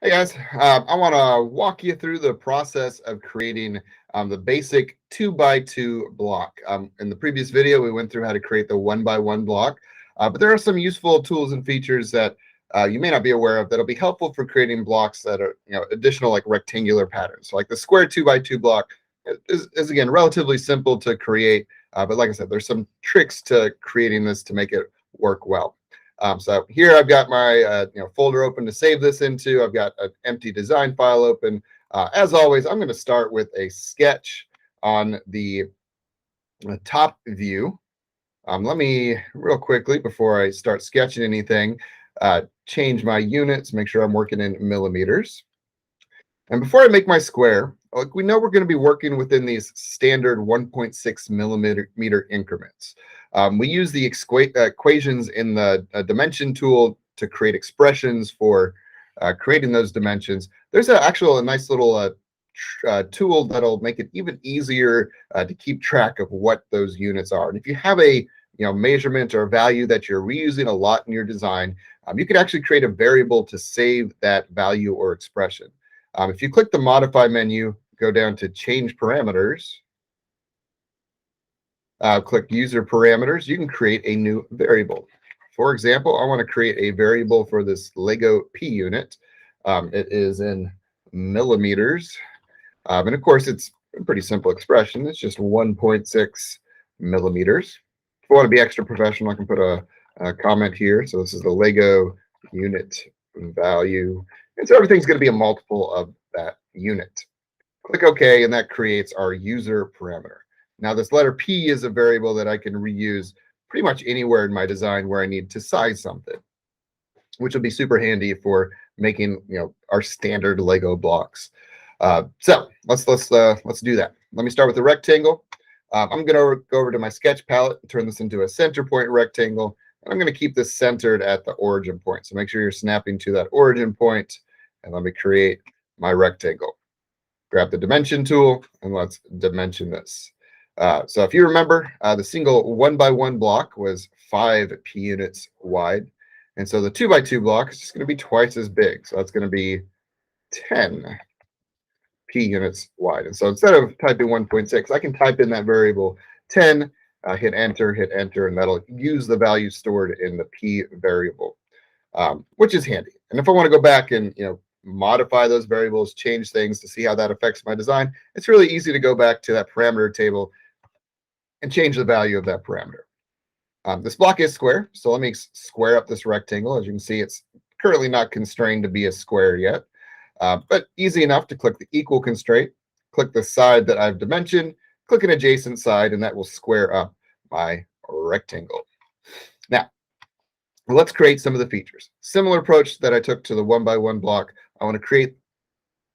Hey guys, I want to walk you through the process of creating the basic 2x2 block. In the previous video, we went through how to create the 1x1 block, but there are some useful tools and features that you may not be aware of that'll be helpful for creating blocks that are additional like rectangular patterns. So like the square 2x2 block is again relatively simple to create, but like I said, there's some tricks to creating this to make it work well. So here I've got my folder open to save this into. I've got an empty design file open. As always, I'm going to start with a sketch on the top view. Let me real quickly, before I start sketching anything, change my units, make sure I'm working in millimeters. And before I make my square, like we know we're going to be working within these standard 1.6 millimeter increments. We use the equations in the dimension tool to create expressions for creating those dimensions. There's actually a nice little tool that'll make it even easier to keep track of what those units are. And if you have a measurement or value that you're reusing a lot in your design, you can actually create a variable to save that value or expression. If you click the Modify menu, go down to Change Parameters, click User Parameters, you can create a new variable. For example, I want to create a variable for this Lego P unit. It is in millimeters. And of course, it's a pretty simple expression. It's just 1.6 millimeters. If I want to be extra professional, I can put a comment here. So this is the Lego unit value. And so everything's going to be a multiple of that unit. Click OK, and that creates our user parameter. Now, this letter P is a variable that I can reuse pretty much anywhere in my design where I need to size something, which will be super handy for making our standard Lego blocks. So let's do that. Let me start with the rectangle. I'm going to go over to my sketch palette and turn this into a center point rectangle. And I'm going to keep this centered at the origin point. So make sure you're snapping to that origin point. And let me create my rectangle. Grab the dimension tool and let's dimension this. So if you remember, the single 1x1 block was 5 p units wide. And so the 2x2 block is just going to be twice as big. So that's going to be 10 p units wide. And so instead of typing 1.6, I can type in that variable 10, hit enter, and that'll use the value stored in the p variable, which is handy. And if I want to go back and modify those variables, change things to see how that affects my design, it's really easy to go back to that parameter table and change the value of that parameter. This block is square, so let me square up this rectangle. As you can see, it's currently not constrained to be a square yet, but easy enough to click the equal constraint, click the side that I've dimensioned, click an adjacent side, and that will square up my rectangle. Now, let's create some of the features. Similar approach that I took to the 1x1 block. I want to create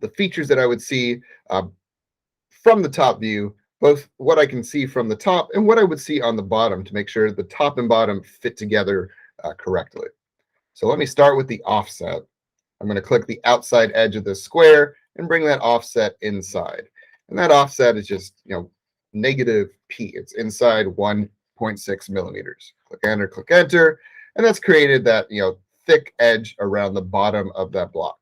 the features that I would see from the top view, both what I can see from the top and what I would see on the bottom to make sure the top and bottom fit together correctly. So let me start with the offset. I'm going to click the outside edge of the square and bring that offset inside. And that offset is just, negative p. It's inside 1.6 millimeters. Click enter, and that's created that, thick edge around the bottom of that block.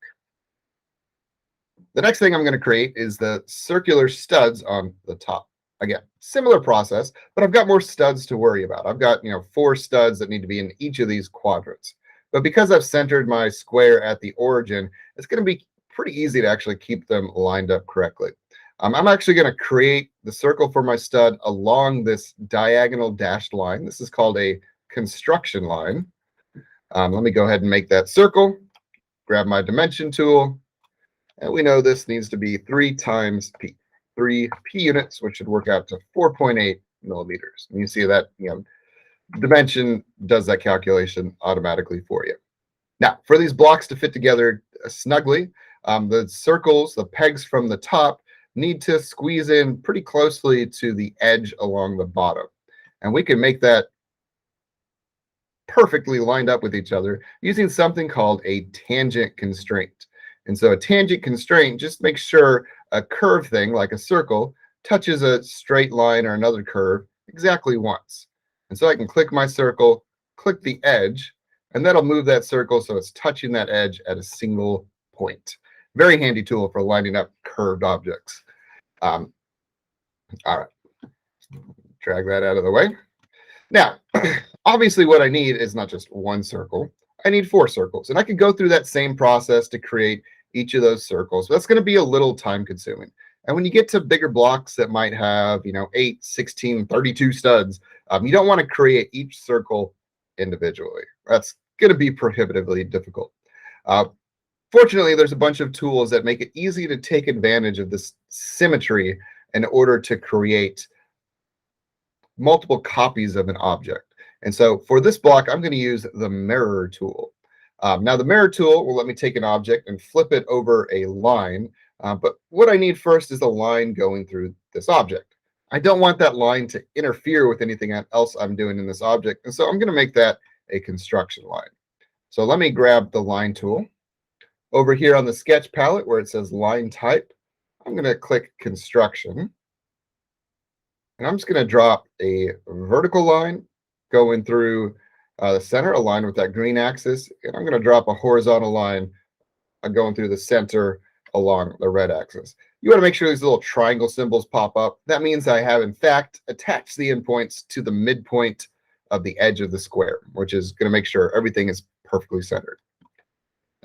The next thing I'm going to create is the circular studs on the top. Again, similar process, but I've got more studs to worry about. I've got, 4 studs that need to be in each of these quadrants. But because I've centered my square at the origin, it's going to be pretty easy to actually keep them lined up correctly. I'm actually going to create the circle for my stud along this diagonal dashed line. This is called a construction line. Let me go ahead and make that circle, grab my dimension tool, and we know this needs to be 3 times p. 3 p units, which should work out to 4.8 millimeters. And you see that, dimension does that calculation automatically for you. Now, for these blocks to fit together snugly, the circles, the pegs from the top, need to squeeze in pretty closely to the edge along the bottom. And we can make that perfectly lined up with each other using something called a tangent constraint. And so a tangent constraint just makes sure a curved thing, like a circle, touches a straight line or another curve exactly once. And so I can click my circle, click the edge, and that'll move that circle so it's touching that edge at a single point. Very handy tool for lining up curved objects. All right, drag that out of the way. Now, obviously what I need is not just one circle. I need 4 circles. And I can go through that same process to create each of those circles. But that's going to be a little time consuming. And when you get to bigger blocks that might have, 8, 16, 32 studs, you don't want to create each circle individually. That's going to be prohibitively difficult. Fortunately, there's a bunch of tools that make it easy to take advantage of this symmetry in order to create multiple copies of an object. And so for this block, I'm going to use the mirror tool. Now, the mirror tool will let me take an object and flip it over a line. But what I need first is a line going through this object. I don't want that line to interfere with anything else I'm doing in this object. And so I'm going to make that a construction line. So let me grab the line tool. Over here on the sketch palette where it says line type, I'm going to click construction. And I'm just going to drop a vertical line going through the center, aligned with that green axis. And I'm going to drop a horizontal line going through the center along the red axis. You want to make sure these little triangle symbols pop up. That means I have, in fact, attached the endpoints to the midpoint of the edge of the square, which is going to make sure everything is perfectly centered.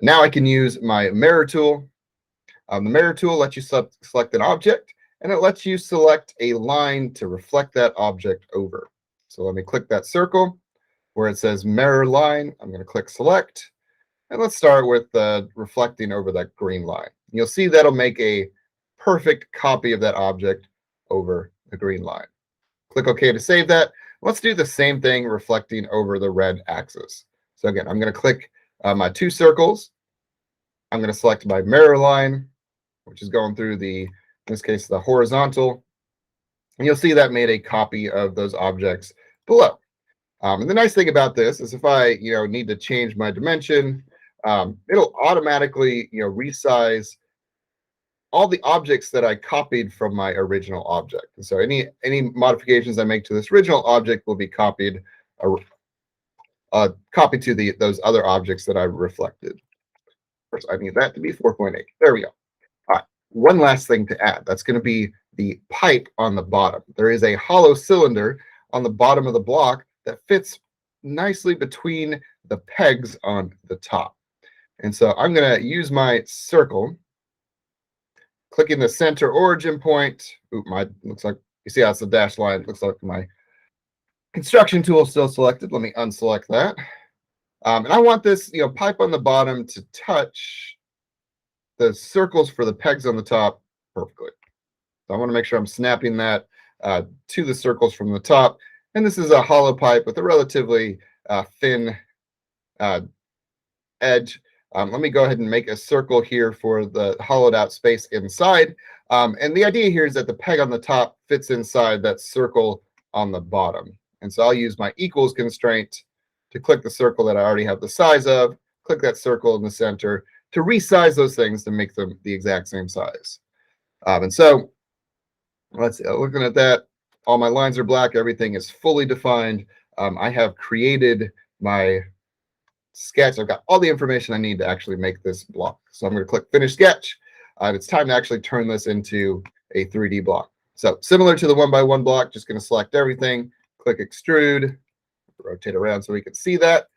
Now I can use my mirror tool. The mirror tool lets you select an object, and it lets you select a line to reflect that object over. So let me click that circle where it says mirror line. I'm going to click select. And let's start with reflecting over that green line. You'll see that'll make a perfect copy of that object over the green line. Click OK to save that. Let's do the same thing reflecting over the red axis. So again, I'm going to click my 2 circles. I'm going to select my mirror line, which is going through in this case, the horizontal. And you'll see that made a copy of those objects below. And the nice thing about this is if I need to change my dimension, it'll automatically resize all the objects that I copied from my original object. And so any modifications I make to this original object will be copied to those other objects that I reflected. Of course, I need that to be 4.8. There we go. All right, one last thing to add. That's going to be the pipe on the bottom. There is a hollow cylinder on the bottom of the block that fits nicely between the pegs on the top. And so I'm going to use my circle, clicking the center origin point. Looks like, you see how it's a dashed line. It looks like my construction tool is still selected. Let me unselect that. And I want this pipe on the bottom to touch the circles for the pegs on the top perfectly. So I want to make sure I'm snapping that to the circles from the top. And this is a hollow pipe with a relatively thin edge. Let me go ahead and make a circle here for the hollowed out space inside. And the idea here is that the peg on the top fits inside that circle on the bottom. And so I'll use my equals constraint to click the circle that I already have the size of, click that circle in the center to resize those things to make them the exact same size. And so let's see, looking at that, all my lines are black. Everything is fully defined. I have created my sketch. I've got all the information I need to actually make this block. So I'm going to click Finish Sketch. And it's time to actually turn this into a 3D block. So similar to the 1x1 block, just going to select everything, click Extrude, rotate around so we can see that.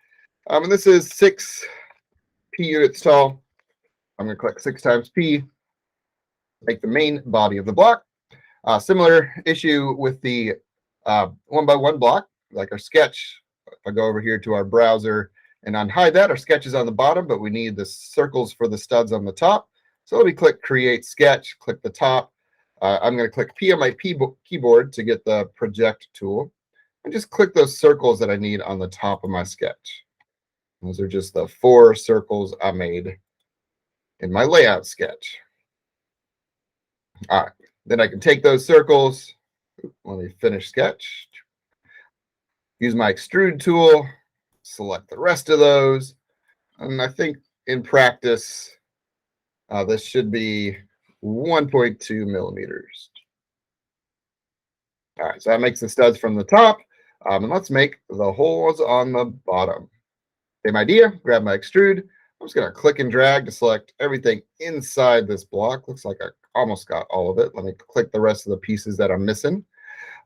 And this is 6 P units tall. I'm going to click 6 times P, make the main body of the block. Similar issue with the 1x1 block, like our sketch. If I go over here to our browser and unhide that, our sketch is on the bottom, but we need the circles for the studs on the top. So let me click Create Sketch, click the top. I'm going to click P on my keyboard to get the project tool. And just click those circles that I need on the top of my sketch. Those are just the 4 circles I made in my layout sketch. All right, then I can take those circles. Let me finish sketch. Use my extrude tool, select the rest of those. And I think in practice, this should be 1.2 millimeters. All right, so that makes the studs from the top. And let's make the holes on the bottom. Same idea, grab my extrude, I'm just going to click and drag to select everything inside this block. Looks like I almost got all of it. Let me click the rest of the pieces that I'm missing.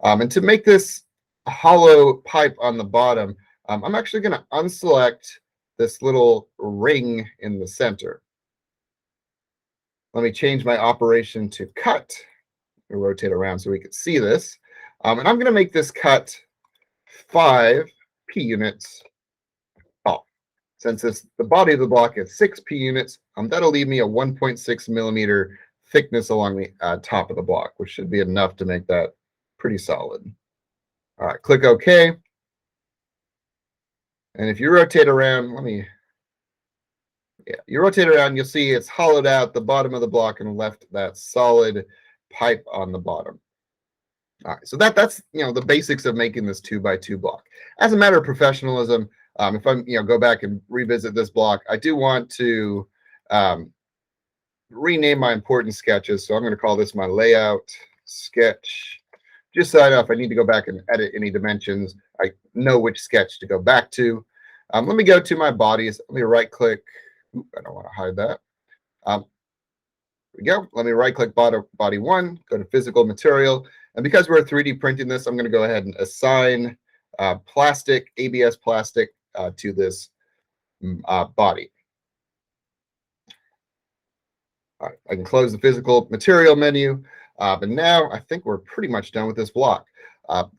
And to make this hollow pipe on the bottom, I'm actually going to unselect this little ring in the center. Let me change my operation to cut. Rotate around so we can see this. And I'm going to make this cut 5 p units tall. Since the body of the block is 6 p units, that'll leave me a 1.6 millimeter thickness along the top of the block, which should be enough to make that pretty solid. All right, click OK. And if you rotate around, you rotate around, you'll see it's hollowed out the bottom of the block and left that solid pipe on the bottom. All right, so that's the basics of making this 2x2 block. As a matter of professionalism, if I'm go back and revisit this block, I do want to rename my important sketches. So I'm going to call this my layout sketch, just so I know if I need to go back and edit any dimensions, I know which sketch to go back to. Let me go to my bodies. Let me right click. Oop, I don't want to hide that. Here we go. Let me right click body 1, go to physical material. And because we're 3D printing this, I'm going to go ahead and assign plastic, ABS plastic to this body. All right, I can close the physical material menu. But now I think we're pretty much done with this block.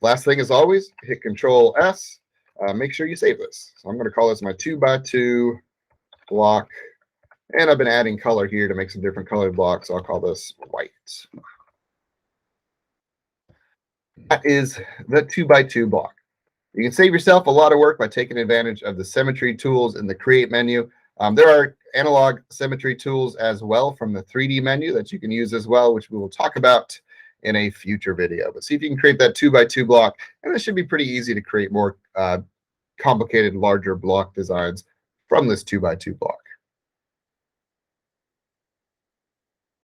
Last thing, as always, hit Control S. Make sure you save this. So I'm going to call this my 2x2 block. And I've been adding color here to make some different colored blocks. So I'll call this white. That is the 2x2 block. You can save yourself a lot of work by taking advantage of the symmetry tools in the Create menu. There are analog symmetry tools as well from the 3D menu that you can use as well, which we will talk about in a future video. But see if you can create that 2x2 block, and it should be pretty easy to create more complicated, larger block designs from this 2x2 block.